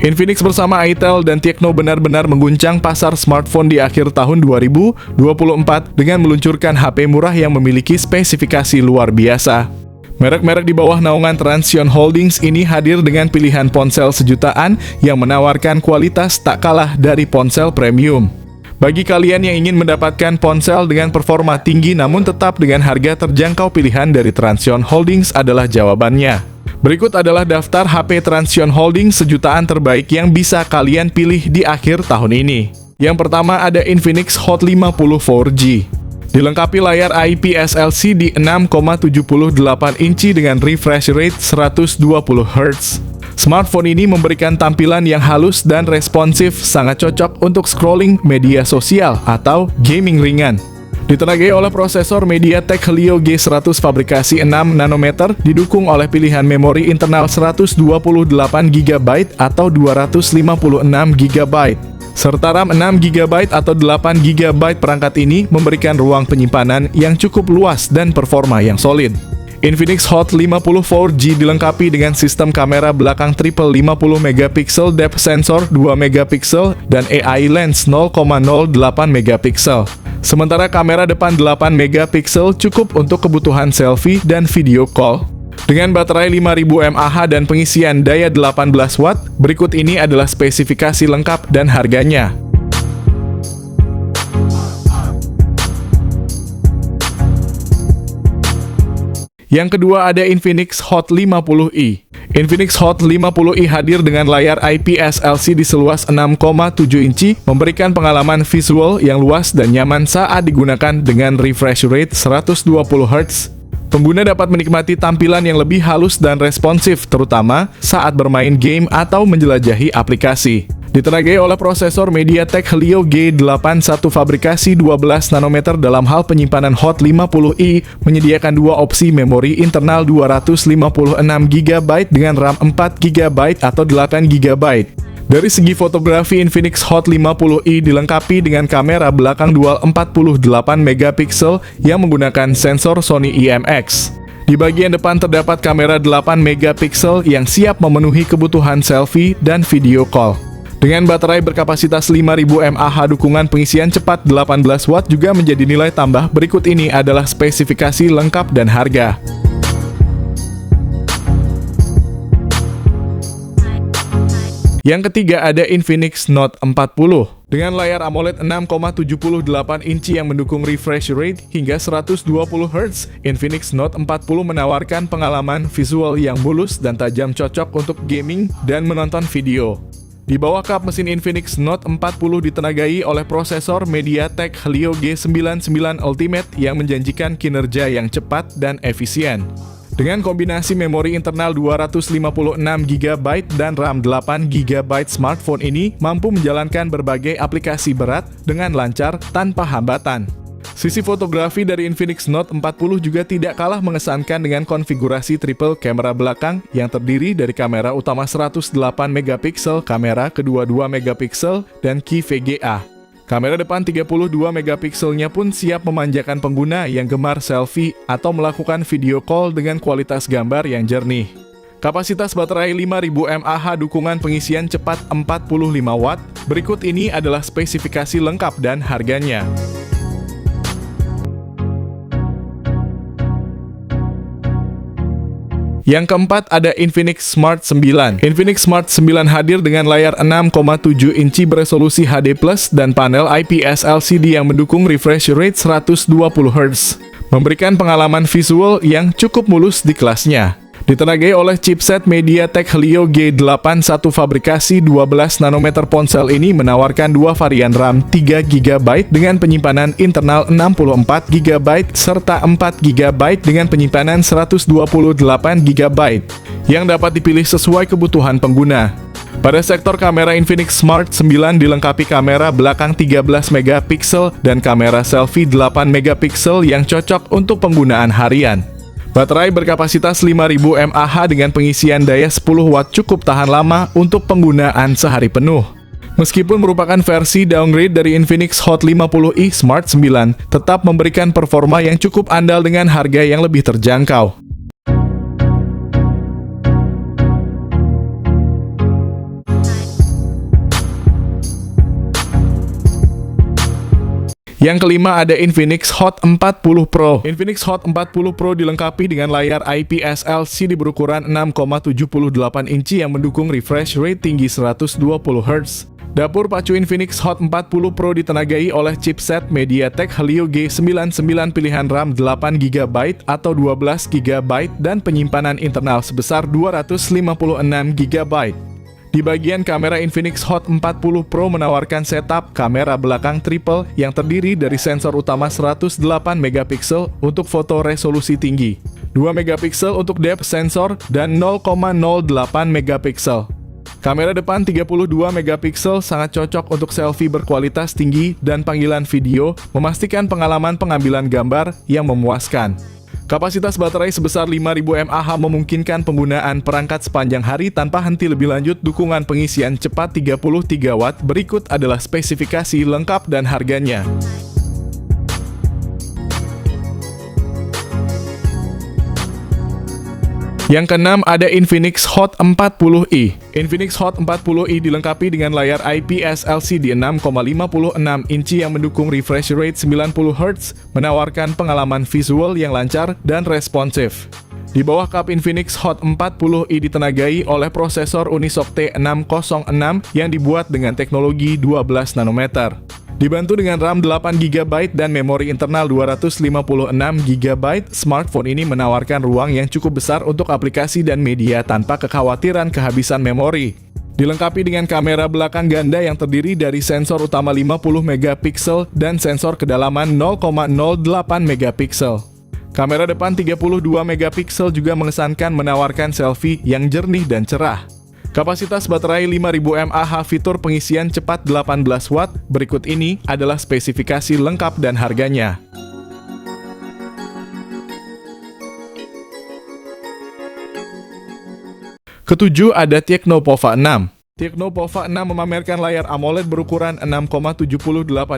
Infinix bersama Itel dan Tecno benar-benar mengguncang pasar smartphone di akhir tahun 2024 dengan meluncurkan HP murah yang memiliki spesifikasi luar biasa. Merek-merek di bawah naungan Transsion Holdings ini hadir dengan pilihan ponsel sejutaan yang menawarkan kualitas tak kalah dari ponsel premium. Bagi kalian yang ingin mendapatkan ponsel dengan performa tinggi namun tetap dengan harga terjangkau, pilihan dari Transsion Holdings adalah jawabannya. Berikut adalah daftar HP Transsion Holdings sejutaan terbaik yang bisa kalian pilih di akhir tahun ini. Yang pertama ada Infinix Hot 50 4G. Dilengkapi layar IPS LCD 6,78 inci dengan refresh rate 120 Hz. Smartphone ini memberikan tampilan yang halus dan responsif, sangat cocok untuk scrolling media sosial atau gaming ringan. Ditenagai oleh prosesor MediaTek Helio G100 fabrikasi 6 nanometer, didukung oleh pilihan memori internal 128GB atau 256GB, serta RAM 6GB atau 8GB. Perangkat ini memberikan ruang penyimpanan yang cukup luas dan performa yang solid. Infinix Hot 50 4G dilengkapi dengan sistem kamera belakang triple 50MP depth sensor 2MP dan AI lens 0,08MP. Sementara kamera depan 8MP cukup untuk kebutuhan selfie dan video call. Dengan baterai 5000 mAh dan pengisian daya 18 watt, berikut ini adalah spesifikasi lengkap dan harganya. Yang kedua ada Infinix Hot 50i. Infinix Hot 50i hadir dengan layar IPS LCD seluas 6,7 inci, memberikan pengalaman visual yang luas dan nyaman saat digunakan dengan refresh rate 120 Hz. Pengguna dapat menikmati tampilan yang lebih halus dan responsif, terutama saat bermain game atau menjelajahi aplikasi. Ditenagai oleh prosesor MediaTek Helio G81 fabrikasi 12 nanometer, dalam hal penyimpanan Hot 50i menyediakan dua opsi memori internal 256GB dengan RAM 4GB atau 8GB. Dari segi fotografi, Infinix Hot 50i dilengkapi dengan kamera belakang dual 48MP yang menggunakan sensor Sony IMX. Di bagian depan terdapat kamera 8MP yang siap memenuhi kebutuhan selfie dan video call. Dengan baterai berkapasitas 5000 mAh, dukungan pengisian cepat 18 watt juga menjadi nilai tambah. Berikut ini adalah spesifikasi lengkap dan harga. Yang ketiga ada Infinix Note 40. Dengan layar AMOLED 6,78 inci yang mendukung refresh rate hingga 120Hz, Infinix Note 40 menawarkan pengalaman visual yang mulus dan tajam, cocok untuk gaming dan menonton video. Di bawah kap mesin Infinix Note 40 ditenagai oleh prosesor MediaTek Helio G99 Ultimate yang menjanjikan kinerja yang cepat dan efisien. Dengan kombinasi memori internal 256GB dan RAM 8GB, smartphone ini mampu menjalankan berbagai aplikasi berat dengan lancar tanpa hambatan. Sisi fotografi dari Infinix Note 40 juga tidak kalah mengesankan dengan konfigurasi triple kamera belakang yang terdiri dari kamera utama 108MP, kamera kedua 2MP, dan key VGA. Kamera depan 32MP-nya pun siap memanjakan pengguna yang gemar selfie atau melakukan video call dengan kualitas gambar yang jernih. Kapasitas baterai 5000 mAh, dukungan pengisian cepat 45 watt. Berikut ini adalah spesifikasi lengkap dan harganya. Yang keempat ada Infinix Smart 9. Infinix Smart 9 hadir dengan layar 6,7 inci beresolusi HD+, dan panel IPS LCD yang mendukung refresh rate 120Hz, memberikan pengalaman visual yang cukup mulus di kelasnya. Ditenagai oleh chipset MediaTek Helio G81 fabrikasi 12 nanometer, ponsel ini menawarkan dua varian RAM 3GB dengan penyimpanan internal 64GB serta 4GB dengan penyimpanan 128GB yang dapat dipilih sesuai kebutuhan pengguna. Pada sektor kamera, Infinix Smart 9 dilengkapi kamera belakang 13MP dan kamera selfie 8MP yang cocok untuk penggunaan harian. Baterai berkapasitas 5000 mAh dengan pengisian daya 10 watt cukup tahan lama untuk penggunaan sehari penuh. Meskipun merupakan versi downgrade dari Infinix Hot 50i, Smart 9 tetap memberikan performa yang cukup andal dengan harga yang lebih terjangkau. Yang kelima ada Infinix Hot 40 Pro. Infinix Hot 40 Pro dilengkapi dengan layar IPS LCD berukuran 6,78 inci yang mendukung refresh rate tinggi 120 Hz. Dapur pacu Infinix Hot 40 Pro ditenagai oleh chipset MediaTek Helio G99 pilihan RAM 8GB atau 12GB dan penyimpanan internal sebesar 256GB. Di bagian kamera, Infinix Hot 40 Pro menawarkan setup kamera belakang triple yang terdiri dari sensor utama 108MP untuk foto resolusi tinggi, 2MP untuk depth sensor, dan 0,08MP. Kamera depan 32MP sangat cocok untuk selfie berkualitas tinggi dan panggilan video, memastikan pengalaman pengambilan gambar yang memuaskan. Kapasitas baterai sebesar 5000 mAh memungkinkan penggunaan perangkat sepanjang hari tanpa henti. Lebih lanjut, dukungan pengisian cepat 33 Watt. Berikut adalah spesifikasi lengkap dan harganya. Yang keenam ada Infinix Hot 40i. Infinix Hot 40i dilengkapi dengan layar IPS LCD 6,56 inci yang mendukung refresh rate 90Hz, menawarkan pengalaman visual yang lancar dan responsif. Di bawah kap, Infinix Hot 40i ditenagai oleh prosesor Unisoc T606 yang dibuat dengan teknologi 12 nanometer. Dibantu dengan RAM 8GB dan memori internal 256GB, smartphone ini menawarkan ruang yang cukup besar untuk aplikasi dan media tanpa kekhawatiran kehabisan memori. Dilengkapi dengan kamera belakang ganda yang terdiri dari sensor utama 50MP dan sensor kedalaman 0,08MP. Kamera depan 32MP juga mengesankan menawarkan selfie yang jernih dan cerah. Kapasitas baterai 5000 mAh, fitur pengisian cepat 18 Watt. Berikut ini adalah spesifikasi lengkap dan harganya. Ketujuh ada Tecno Pova 6. Tecno Pova 6 memamerkan layar AMOLED berukuran 6,78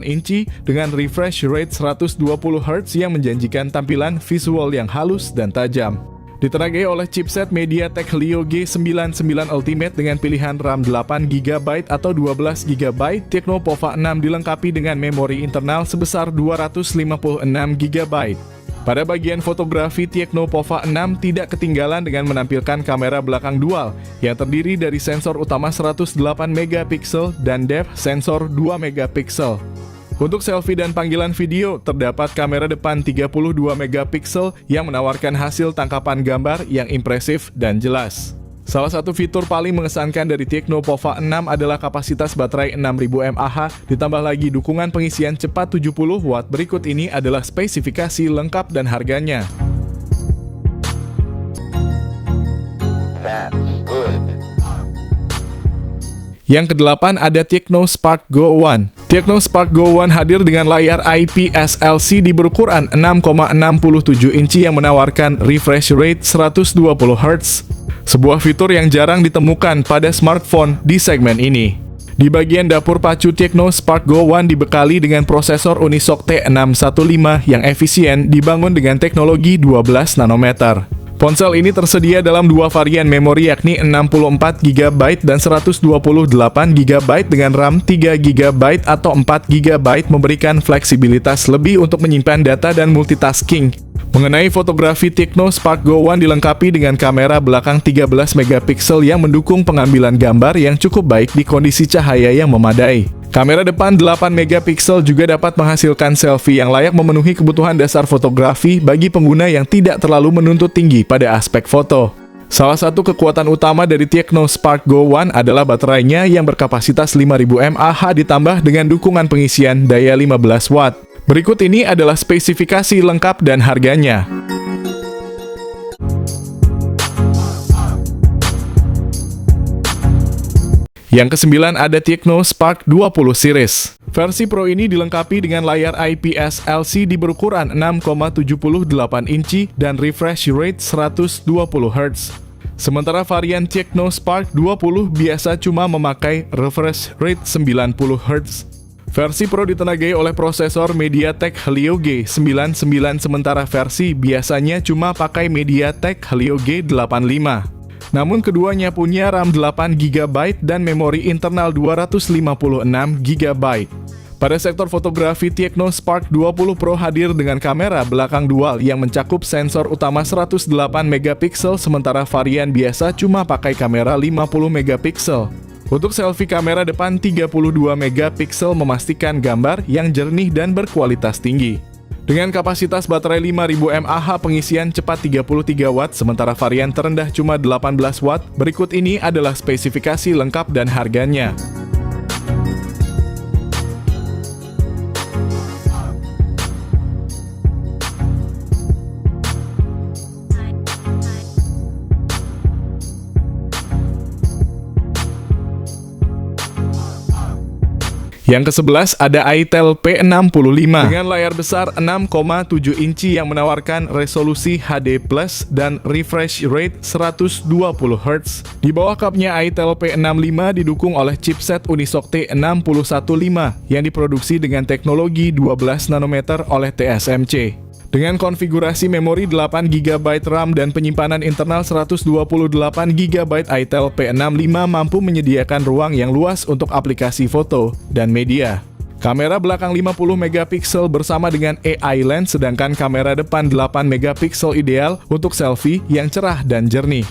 inci dengan refresh rate 120Hz yang menjanjikan tampilan visual yang halus dan tajam. Ditenagai oleh chipset MediaTek Helio G99 Ultimate dengan pilihan RAM 8GB atau 12GB, Tecno Pova 6 dilengkapi dengan memori internal sebesar 256GB. Pada bagian fotografi, Tecno Pova 6 tidak ketinggalan dengan menampilkan kamera belakang dual yang terdiri dari sensor utama 108MP dan depth sensor 2MP. Untuk selfie dan panggilan video, terdapat kamera depan 32MP yang menawarkan hasil tangkapan gambar yang impresif dan jelas. Salah satu fitur paling mengesankan dari Tecno Pova 6 adalah kapasitas baterai 6000 mAh, ditambah lagi dukungan pengisian cepat 70 Watt. Berikut ini adalah spesifikasi lengkap dan harganya. Yang kedelapan ada Tecno Spark Go One. Tecno Spark Go One hadir dengan layar IPS LCD berukuran 6,67 inci yang menawarkan refresh rate 120Hz. Sebuah fitur yang jarang ditemukan pada smartphone di segmen ini. Di bagian dapur pacu, Tecno Spark Go One dibekali dengan prosesor Unisoc T615 yang efisien, dibangun dengan teknologi 12 nanometer. Ponsel ini tersedia dalam dua varian memori, yakni 64GB dan 128GB dengan RAM 3GB atau 4GB, memberikan fleksibilitas lebih untuk menyimpan data dan multitasking. Mengenai fotografi, Tecno Spark Go One dilengkapi dengan kamera belakang 13MP yang mendukung pengambilan gambar yang cukup baik di kondisi cahaya yang memadai. Kamera depan 8MP juga dapat menghasilkan selfie yang layak memenuhi kebutuhan dasar fotografi bagi pengguna yang tidak terlalu menuntut tinggi pada aspek foto. Salah satu kekuatan utama dari Tecno Spark Go One adalah baterainya yang berkapasitas 5000 mAh ditambah dengan dukungan pengisian daya 15 Watt. Berikut ini adalah spesifikasi lengkap dan harganya. Yang kesembilan ada Tecno Spark 20 series. Versi Pro ini dilengkapi dengan layar IPS LCD berukuran 6,78 inci dan refresh rate 120Hz. Sementara varian Tecno Spark 20 biasa cuma memakai refresh rate 90Hz. Versi Pro ditenagai oleh prosesor MediaTek Helio G99, sementara versi biasanya cuma pakai MediaTek Helio G85. Namun keduanya punya RAM 8GB dan memori internal 256GB. Pada sektor fotografi, Techno Spark 20 Pro hadir dengan kamera belakang dual yang mencakup sensor utama 108 megapiksel, sementara varian biasa cuma pakai kamera 50 megapiksel. Untuk selfie, kamera depan 32 megapiksel memastikan gambar yang jernih dan berkualitas tinggi. Dengan kapasitas baterai 5000 mAh, pengisian cepat 33 watt, sementara varian terendah cuma 18 watt. Berikut ini adalah spesifikasi lengkap dan harganya. Yang ke-11 ada Itel P65 dengan layar besar 6,7 inci yang menawarkan resolusi HD+ dan refresh rate 120 Hz. Di bawah cupnya Itel P65 didukung oleh chipset Unisoc T615 yang diproduksi dengan teknologi 12 nanometer oleh TSMC. Dengan konfigurasi memori 8GB RAM dan penyimpanan internal 128GB, Itel P65 mampu menyediakan ruang yang luas untuk aplikasi foto dan media. Kamera belakang 50 megapiksel bersama dengan AI lens, sedangkan kamera depan 8 megapiksel ideal untuk selfie yang cerah dan jernih.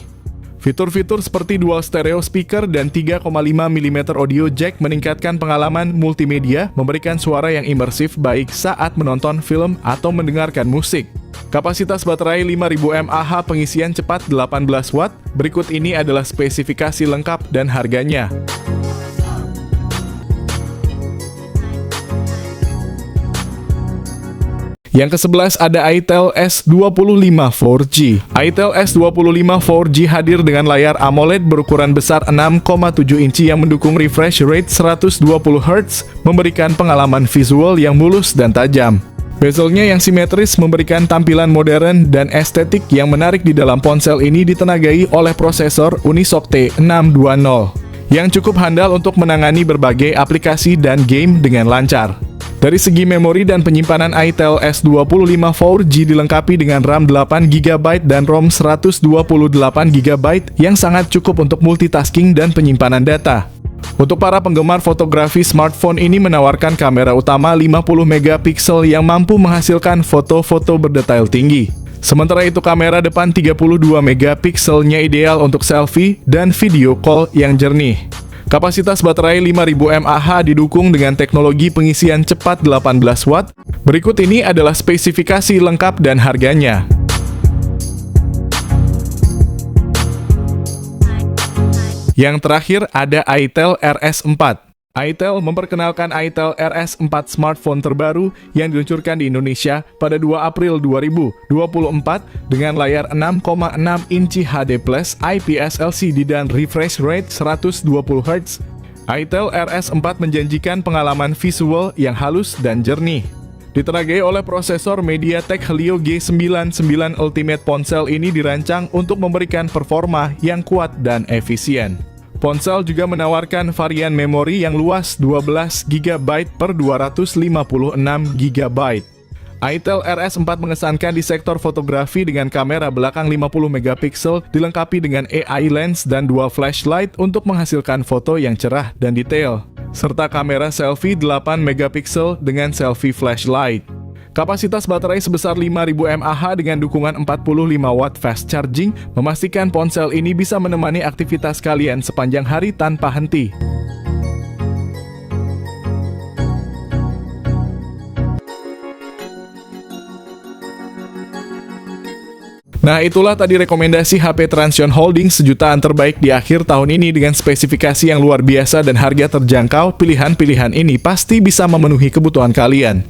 Fitur-fitur seperti dual stereo speaker dan 3,5 mm audio jack meningkatkan pengalaman multimedia, memberikan suara yang imersif baik saat menonton film atau mendengarkan musik. Kapasitas baterai 5000 mAh, pengisian cepat 18 watt. Berikut ini adalah spesifikasi lengkap dan harganya. Yang ke-11 ada Itel S25 4G. Itel S25 4G hadir dengan layar AMOLED berukuran besar 6,7 inci yang mendukung refresh rate 120 Hz, memberikan pengalaman visual yang mulus dan tajam. Bezelnya yang simetris memberikan tampilan modern dan estetik yang menarik. Di dalam ponsel ini ditenagai oleh prosesor Unisoc T620 yang cukup handal untuk menangani berbagai aplikasi dan game dengan lancar. Dari segi memori dan penyimpanan, Itel S25 4G dilengkapi dengan RAM 8GB dan ROM 128GB yang sangat cukup untuk multitasking dan penyimpanan data. Untuk para penggemar fotografi, smartphone ini menawarkan kamera utama 50 megapiksel yang mampu menghasilkan foto-foto berdetail tinggi. Sementara itu, kamera depan 32 megapikselnya ideal untuk selfie dan video call yang jernih. Kapasitas baterai 5000 mAh didukung dengan teknologi pengisian cepat 18 watt. Berikut ini adalah spesifikasi lengkap dan harganya. Yang terakhir ada Itel RS4. Itel memperkenalkan Itel RS4, smartphone terbaru yang diluncurkan di Indonesia pada 2 April 2024 dengan layar 6,6 inci HD+, IPS LCD dan refresh rate 120 Hz. Itel RS4 menjanjikan pengalaman visual yang halus dan jernih. Ditenagai oleh prosesor MediaTek Helio G99 Ultimate, ponsel ini dirancang untuk memberikan performa yang kuat dan efisien. Ponsel juga menawarkan varian memori yang luas 12GB per 256GB. Itel RS4 mengesankan di sektor fotografi dengan kamera belakang 50 megapiksel dilengkapi dengan AI lens dan dual flashlight untuk menghasilkan foto yang cerah dan detail, serta kamera selfie 8 megapiksel dengan selfie flashlight. Kapasitas baterai sebesar 5000 mAh dengan dukungan 45 watt fast charging memastikan ponsel ini bisa menemani aktivitas kalian sepanjang hari tanpa henti. Nah, itulah tadi rekomendasi HP Transsion Holdings sejutaan terbaik di akhir tahun ini dengan spesifikasi yang luar biasa dan harga terjangkau. Pilihan-pilihan ini pasti bisa memenuhi kebutuhan kalian.